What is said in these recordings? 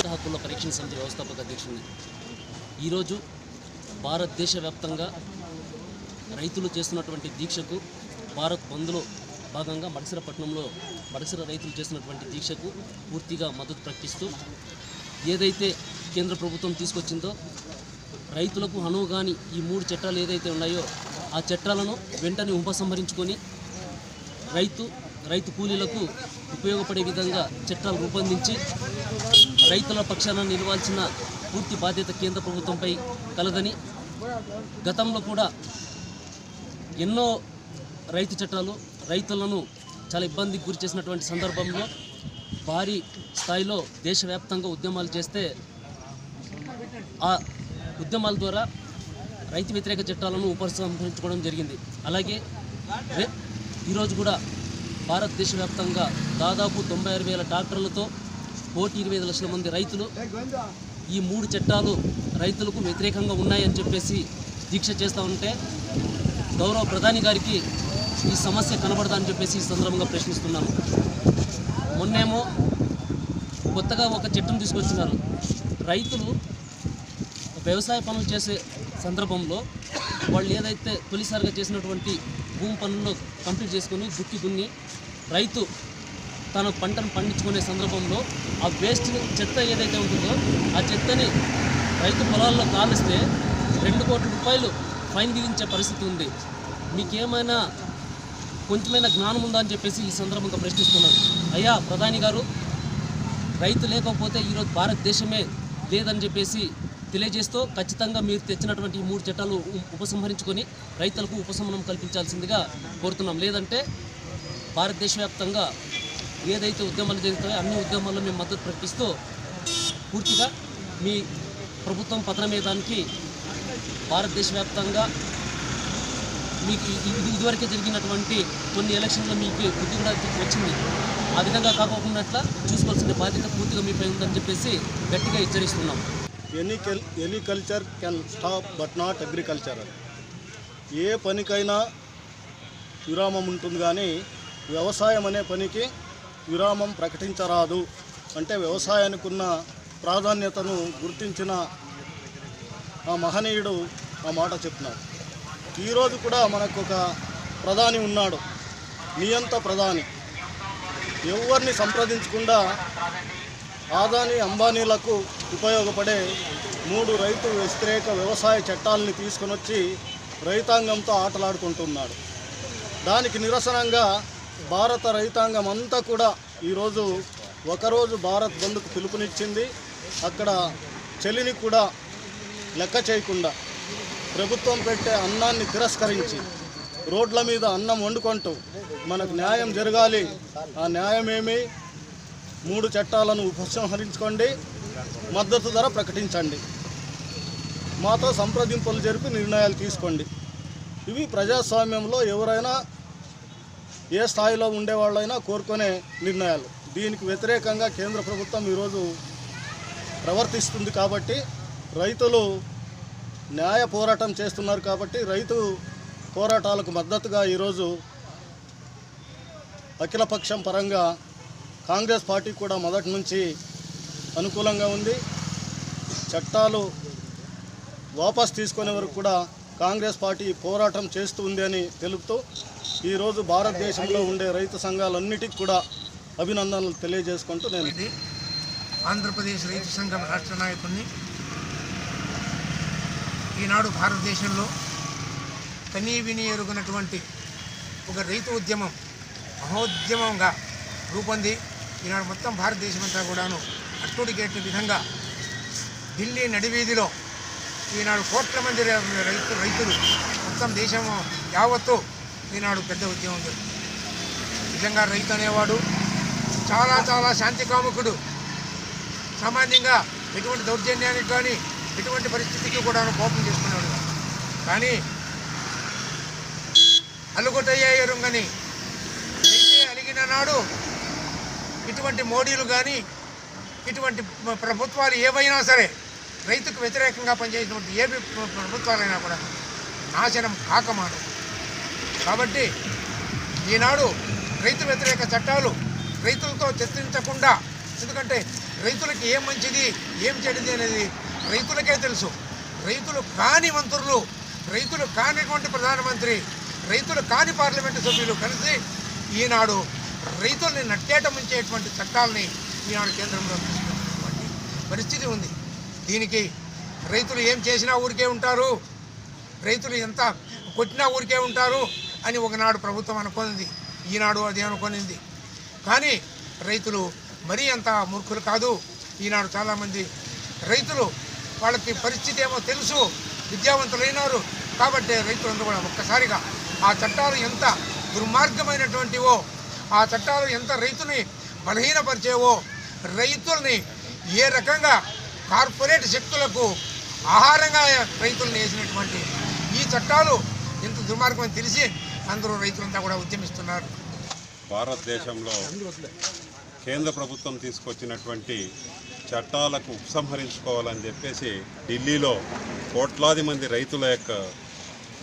హక్కుల పరీక్షణ సమితి వ్యవస్థాపక అధ్యక్షుడిని. ఈరోజు భారతదేశ వ్యాప్తంగా రైతులు చేస్తున్నటువంటి దీక్షకు, భారత్ బంద్లో భాగంగా మడసిరపట్నంలో మడసిర రైతులు చేస్తున్నటువంటి దీక్షకు పూర్తిగా మద్దతు ప్రకటిస్తూ, ఏదైతే కేంద్ర ప్రభుత్వం తీసుకొచ్చిందో రైతులకు అనువుగాని ఈ 3 చట్టాలు ఏదైతే ఉన్నాయో ఆ చట్టాలను వెంటనే ఉపసంహరించుకొని రైతు కూలీలకు ఉపయోగపడే విధంగా చట్టాలు రూపొందించి రైతుల పక్షాన నిలవాల్సిన పూర్తి బాధ్యత కేంద్ర ప్రభుత్వంపై కలదని, గతంలో కూడా ఎన్నో రైతు చట్టాలు రైతులను చాలా ఇబ్బందికి గురి చేసినటువంటి సందర్భంలో భారీ స్థాయిలో దేశవ్యాప్తంగా ఉద్యమాలు చేస్తే ఆ ఉద్యమాల ద్వారా రైతు వ్యతిరేక చట్టాలను ఉపసంహరించుకోవడం జరిగింది. అలాగే ఈరోజు కూడా భారతదేశ వ్యాప్తంగా దాదాపు 96,000 ట్రాక్టర్లతో 1,20 లక్షల మంది రైతులు ఈ 3 చట్టాలు రైతులకు వ్యతిరేకంగా ఉన్నాయని చెప్పేసి దీక్ష చేస్తూ ఉంటే, గౌరవ ప్రధాని గారికి ఈ సమస్య కనబడదని చెప్పేసి ఈ సందర్భంగా ప్రశ్నిస్తున్నాను. మొన్నేమో కొత్తగా ఒక చట్టం తీసుకొచ్చినారు. రైతులు వ్యవసాయ పనులు చేసే సందర్భంలో వాళ్ళు ఏదైతే తొలిసారిగా చేసినటువంటి భూమి పనుల్లో కంప్లీట్ చేసుకొని దున్ని రైతు తన పంటను పండించుకునే సందర్భంలో ఆ వేస్ట్ని చెత్త ఏదైతే ఉంటుందో ఆ చెత్తని రైతు పొలాల్లో కాలిస్తే 2 కోట్ల రూపాయలు ఫైన్ విధించే పరిస్థితి ఉంది. మీకేమైనా కొంచెమైనా జ్ఞానం ఉందా అని చెప్పేసి ఈ సందర్భంగా ప్రశ్నిస్తున్నారు. అయ్యా ప్రధాని గారు, రైతు లేకపోతే ఈరోజు భారతదేశమే లేదని చెప్పేసి తెలియజేస్తూ, ఖచ్చితంగా మీరు తెచ్చినటువంటి ఈ 3 చట్టాలు ఉపసంహరించుకొని రైతులకు ఉపశమనం కల్పించాల్సిందిగా కోరుతున్నాం. లేదంటే భారతదేశ వ్యాప్తంగా ఏదైతే ఉద్యమాలు జరుగుతాయో అన్ని ఉద్యమాల్లో మేము మద్దతు ప్రకటిస్తూ పూర్తిగా మీ ప్రభుత్వం పతనమేదానికి భారతదేశ వ్యాప్తంగా మీకు ఇదివరకే జరిగినటువంటి కొన్ని ఎలక్షన్లో మీకు బుద్ధి కూడా వచ్చింది. ఆ విధంగా కాకోకుండా చూసుకోవాల్సిన బాధ్యత పూర్తిగా మీపై ఉందని చెప్పేసి గట్టిగా హెచ్చరిస్తున్నాం. Any culture can stop but not agriculture. ఏ పనికైనా విరామం ఉంటుంది, కానీ వ్యవసాయం అనే పనికి విరామం ప్రకటించరాదు. అంటే వ్యవసాయానికి ఉన్న ప్రాధాన్యతను గుర్తించిన ఆ మహనీయుడు ఆ మాట చెప్తున్నాడు. ఈరోజు కూడా మనకు ఒక ప్రధాని ఉన్నాడు, నియంత ప్రధాని. ఎవరిని సంప్రదించకుండా ఆదాని అంబానీలకు ఉపయోగపడే 3 రైతు వ్యతిరేక వ్యవసాయ చట్టాలని తీసుకొని వచ్చి రైతాంగంతో ఆటలాడుకుంటున్నాడు. దానికి నిరసనంగా భారత రైతాంగం అంతా కూడా ఈరోజు ఒకరోజు భారత్ బంద్కు పిలుపునిచ్చింది. అక్కడ చలిని కూడా లెక్క చేయకుండా ప్రభుత్వం పెట్టే అన్నాన్ని తిరస్కరించి రోడ్ల మీద అన్నం వండుకుంటూ మనకు న్యాయం జరగాలి, ఆ న్యాయమేమి 3 చట్టాలను ఉపసంహరించుకోండి, మద్దతు ధర ప్రకటించండి, మాతో సంప్రదింపులు జరిపి నిర్ణయాలు తీసుకోండి. ఇవి ప్రజాస్వామ్యంలో ఎవరైనా ఏ స్థాయిలో ఉండేవాళ్ళైనా కోరుకునే నిర్ణయాలు. దీనికి వ్యతిరేకంగా కేంద్ర ప్రభుత్వం ఈరోజు ప్రవర్తిస్తుంది. కాబట్టి రైతులు న్యాయ పోరాటం చేస్తున్నారు. కాబట్టి రైతు పోరాటాలకు మద్దతుగా ఈరోజు అఖిలపక్షం పరంగా కాంగ్రెస్ పార్టీ కూడా మొదటి నుంచి అనుకూలంగా ఉంది. చట్టాలు వాపస్ తీసుకునే వరకు కూడా కాంగ్రెస్ పార్టీ పోరాటం చేస్తూ ఉంది అని తెలుపుతూ, ఈరోజు భారతదేశంలో ఉండే రైతు సంఘాలన్నిటికీ కూడా అభినందనలు తెలియజేసుకుంటూ నేను ఆంధ్రప్రదేశ్ రైతు సంఘం రాష్ట్ర నాయకుడిని. ఈనాడు భారతదేశంలో కనీ విని ఎరుగినటువంటి ఒక రైతు ఉద్యమం మహోద్యమంగా రూపొంది ఈనాడు మొత్తం భారతదేశం అంతా కూడాను అట్టుడిగేట్టు విధంగా ఢిల్లీ నడివీధిలో ఈనాడు కోట్ల మంది రైతులు మొత్తం దేశం యావత్తు ఈనాడు పెద్ద ఉద్యమం జరుగుతుంది. నిజంగా రైతు అనేవాడు చాలా చాలా శాంతి కాముకుడు. సామాన్యంగా ఎటువంటి దౌర్జన్యానికి కానీ ఎటువంటి పరిస్థితికి కూడా కోపం చేసుకున్నాడు. కానీ అలుగుటయ్యే ఎరుంగని అయితే అలిగిన నాడు ఇటువంటి మోడీలు కానీ ఇటువంటి ప్రభుత్వాలు ఏవైనా సరే రైతుకు వ్యతిరేకంగా పనిచేసినటువంటి ఏ ప్రభుత్వాలైనా కూడా నాశనం కాకమాను. కాబట్టి ఈనాడు రైతు వ్యతిరేక చట్టాలు రైతులతో చర్చించకుండా, ఎందుకంటే రైతులకి ఏం మంచిది ఏం చెడిది అనేది రైతులకే తెలుసు. రైతులు కాని మంత్రులు, రైతులు కానిటువంటి ప్రధానమంత్రి, రైతులు కాని పార్లమెంటు సభ్యులు కలిసి ఈనాడు రైతుల్ని నట్టేట ముంచేటువంటి చట్టాలని ఈనాడు కేంద్రంలో తీసుకున్నటువంటి పరిస్థితి ఉంది. దీనికి రైతులు ఏం చేసినా ఊరికే ఉంటారు, రైతులు ఎంత కొట్టినా ఊరికే ఉంటారు అని ఒకనాడు ప్రభుత్వం అనుకున్నది, ఈనాడు అది అనుకునింది. కానీ రైతులు మరీ అంత మూర్ఖులు కాదు. ఈనాడు చాలామంది రైతులు వాళ్ళకి పరిస్థితి ఏమో తెలుసు, విద్యావంతులైనారు. కాబట్టి రైతులందరూ కూడా ఒక్కసారిగా ఆ చట్టాలు ఎంత దుర్మార్గమైనటువంటివో, ఆ చట్టాలు ఎంత రైతుని బలహీనపరిచేవో, రైతుల్ని ఏ రకంగా కార్పొరేట్ శక్తులకు ఆహారంగా రైతులను వేసినటువంటి ఈ చట్టాలు ఎంత దుర్మార్గమని తెలిసి అందరూ రైతులంతా కూడా ఉద్యమిస్తున్నారు. భారతదేశంలో కేంద్ర ప్రభుత్వం తీసుకొచ్చినటువంటి చట్టాలకు ఉపసంహరించుకోవాలని చెప్పేసి ఢిల్లీలో కోట్లాది మంది రైతుల యొక్క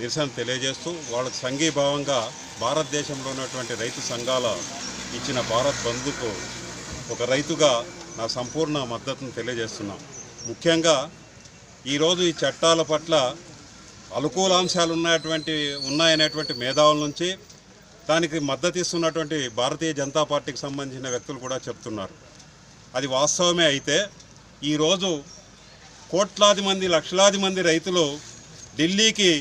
నిరసన తెలియజేస్తూ వాళ్ళకు సంఘీభావంగా భారతదేశంలో ఉన్నటువంటి రైతు సంఘాల ఇచ్చిన భారత్ బంద్కు ఒక రైతుగా నా సంపూర్ణ మద్దతును తెలియజేస్తున్నాం. ముఖ్యంగా ఈరోజు ఈ చట్టాల పట్ల అనుకూలాంశాలు ఉన్నాయనేటువంటి మేధావుల నుంచి దానికి మద్దతు ఇస్తున్నటువంటి భారతీయ జనతా పార్టీకి సంబంధించిన వ్యక్తులు కూడా చెప్తున్నారు. అది వాస్తవమే. అయితే ఈరోజు కోట్లాది మంది లక్షలాది మంది రైతులు ఢిల్లీకి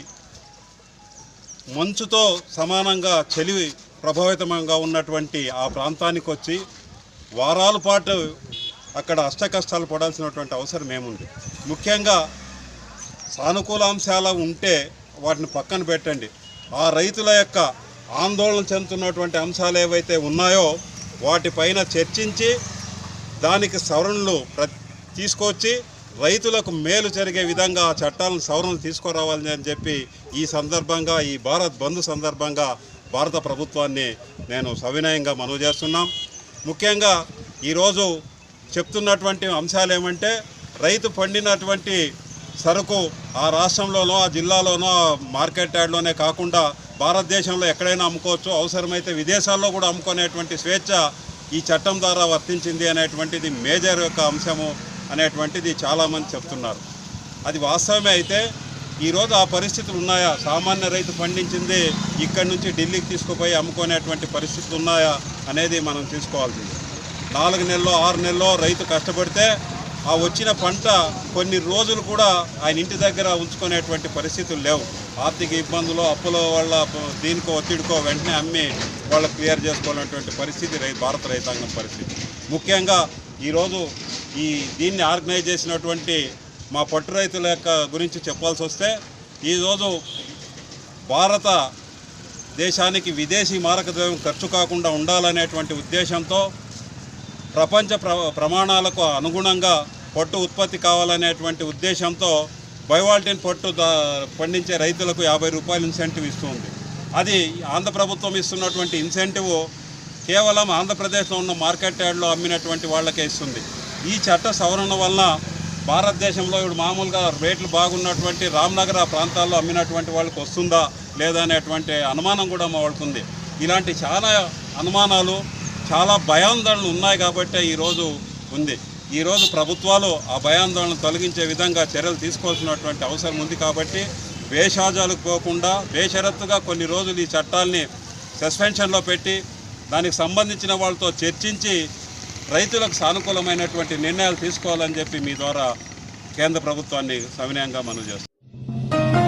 మంచుతో సమానంగా చలి ప్రభావితంగా ఉన్నటువంటి ఆ ప్రాంతానికి వచ్చి వారాల పాటు అక్కడ అష్టకష్టాలు పడాల్సినటువంటి అవసరం ఏముంది? ముఖ్యంగా సానుకూల అంశాలు ఉంటే వాటిని పక్కన పెట్టండి. ఆ రైతుల యొక్క ఆందోళన చెందుతున్నటువంటి అంశాలు ఏవైతే ఉన్నాయో వాటిపైన చర్చించి దానికి సవరణలు తీసుకొచ్చి రైతులకు మేలు జరిగే విధంగా ఆ చట్టాలను సవరణలు తీసుకురావాలని అని చెప్పి ఈ సందర్భంగా, ఈ భారత్ బంద్ సందర్భంగా భారత ప్రభుత్వాన్ని నేను సవినయంగా మనవి చేస్తున్నాం. ముఖ్యంగా ఈరోజు చెప్తున్నటువంటి అంశాలు ఏమంటే, రైతు పండినటువంటి సరుకు ఆ రాష్ట్రంలోనో ఆ జిల్లాలోనో మార్కెట్ యార్డ్లోనే కాకుండా భారతదేశంలో ఎక్కడైనా అమ్ముకోవచ్చు, అవసరమైతే విదేశాల్లో కూడా అమ్ముకునేటువంటి స్వేచ్ఛ ఈ చట్టం ద్వారా వర్తించింది అనేటువంటిది మేజర్ యొక్క అంశము అనేటువంటిది చాలామంది చెప్తున్నారు. అది వాస్తవమే. అయితే ఈరోజు ఆ పరిస్థితులు ఉన్నాయా? సామాన్య రైతు పండించింది ఇక్కడి నుంచి ఢిల్లీకి తీసుకుపోయి అమ్ముకునేటువంటి పరిస్థితులు ఉన్నాయా అనేది మనం తీసుకోవాల్సింది. 4 నెలల్లో 6 నెలల్లో రైతు కష్టపడితే ఆ వచ్చిన పంట కొన్ని రోజులు కూడా ఆయన ఇంటి దగ్గర ఉంచుకునేటువంటి పరిస్థితులు లేవు. ఆర్థిక ఇబ్బందులు, అప్పుల వల్ల దీనికో ఒత్తిడికో వెంటనే అమ్మి వాళ్ళు క్లియర్ చేసుకోవాలనేటువంటి పరిస్థితి భారత రైతాంగం పరిస్థితి. ముఖ్యంగా ఈరోజు దీన్ని ఆర్గనైజ్ చేసినటువంటి మా పట్టు రైతుల యొక్క గురించి చెప్పాల్సి వస్తే, ఈరోజు భారత దేశానికి విదేశీ మారక ద్రవ్యం ఖర్చు కాకుండా ఉండాలనేటువంటి ఉద్దేశంతో ప్రపంచ ప్రమాణాలకు అనుగుణంగా పట్టు ఉత్పత్తి కావాలనేటువంటి ఉద్దేశంతో బయోవాల్టిన్ పట్టు పండించే రైతులకు 50 రూపాయలు ఇన్సెంటివ్ ఇస్తుంది. అది ఆంధ్ర ప్రభుత్వం ఇస్తున్నటువంటి ఇన్సెంటివ్ కేవలం ఆంధ్రప్రదేశ్లో ఉన్న మార్కెట్ యార్డ్లో అమ్మినటువంటి వాళ్ళకే ఇస్తుంది. ఈ చట్ట సవరణ వలన భారతదేశంలో ఇప్పుడు మామూలుగా రేట్లు బాగున్నటువంటి రామ్నగర్ ప్రాంతాల్లో అమ్మినటువంటి వాళ్ళకి వస్తుందా లేదా అనేటువంటి అనుమానం కూడా మా వాళ్ళకు ఉంది. ఇలాంటి చాలా అనుమానాలు, చాలా భయాందోళనలు ఉన్నాయి కాబట్టి ఈరోజు ఉంది. ఈరోజు ప్రభుత్వాలు ఆ భయాందోళనలు తొలగించే విధంగా చర్యలు తీసుకోవాల్సినటువంటి అవసరం ఉంది. కాబట్టి వేషాజాలకు పోకుండా బేషరత్తుగా కొన్ని రోజులు ఈ చట్టాల్ని సస్పెన్షన్లో పెట్టి దానికి సంబంధించిన వాళ్ళతో చర్చించి రైతులకు సానుకూలమైనటువంటి నిర్ణయాలు తీసుకోవాలని చెప్పి మీ ద్వారా కేంద్ర ప్రభుత్వాన్ని సవినయంగా మనవి చేస్తాం.